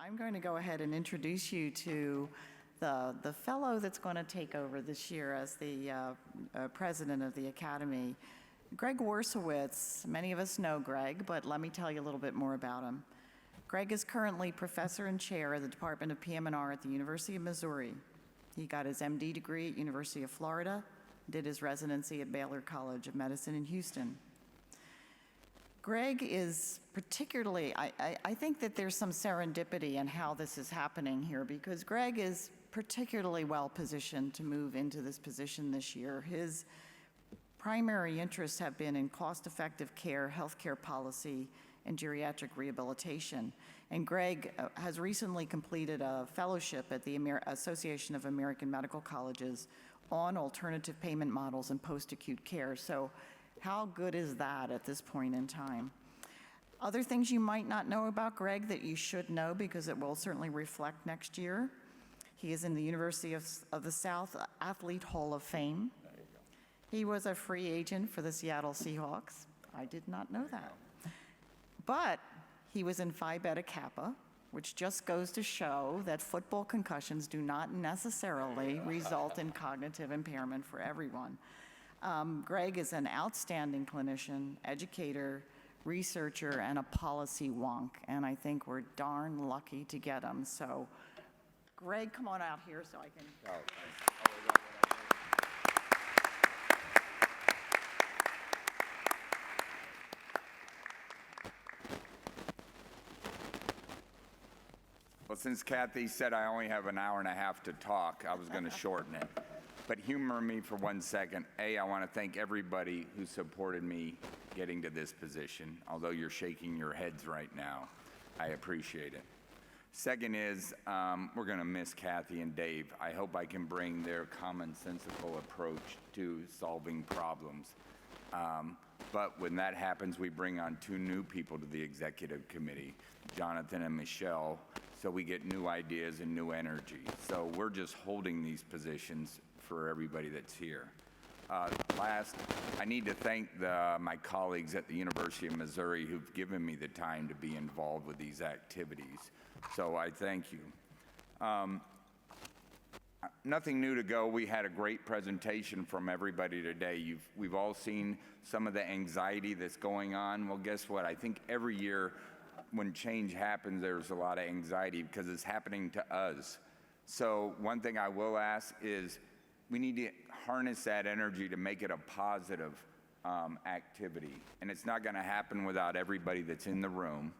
I'm going to go ahead and introduce you to the fellow that's going to take over this year as the president of the Academy. Greg Worsowicz. Many of us know Greg, but let me tell you a little bit more about him. Greg is currently professor and chair of the Department of PM&R at the University of Missouri. He got his MD degree at University of Florida, did his residency at Baylor College of Medicine in Houston. Greg is particularly, I think that there's some serendipity in how this is happening here, because Greg is particularly well positioned to move into this position this year. His primary interests have been in cost-effective care, healthcare policy, and geriatric rehabilitation. And Greg has recently completed a fellowship at the Association of American Medical Colleges on alternative payment models and post-acute care. So how good is that at this point in time? Other things you might not know about Greg that you should know, because it will certainly reflect next year. He is in the University of the South Athlete Hall of Fame. He was a free agent for the Seattle Seahawks. I did not know that. But he was in Phi Beta Kappa, which just goes to show that football concussions do not necessarily result in cognitive impairment for everyone. Greg is an outstanding clinician, educator, researcher, and a policy wonk, and I think we're darn lucky to get him. So, Greg, come on out here so I can... Oh, well, since Kathy said I only have an hour and a half to talk, I was going to shorten it. But humor me for 1 second. I want to thank everybody who supported me getting to this position, although you're shaking your heads right now. I appreciate it. Second is, we're going to miss Kathy and Dave. I hope I can bring their commonsensical approach to solving problems. But when that happens, we bring on 2 new people to the executive committee, Jonathan and Michelle, so we get new ideas and new energy. So we're just holding these positions for everybody that's here. Last, I need to thank my colleagues at the University of Missouri who've given me the time to be involved with these activities. So I thank you. Nothing new to go. We had a great presentation from everybody today. We've all seen some of the anxiety that's going on. Well, guess what? I think every year when change happens, there's a lot of anxiety because it's happening to us. So one thing I will ask is we need to harness that energy to make it a positive activity. And it's not going to happen without everybody that's in the room.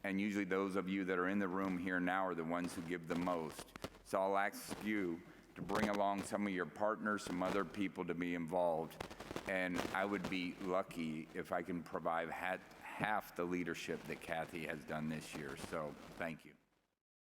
And usually those of you that are in the room here now are the ones who give the most. So I'll ask you to bring along some of your partners, some other people to be involved. And I would be lucky if I can provide half the leadership that Kathy has done this year. So thank you.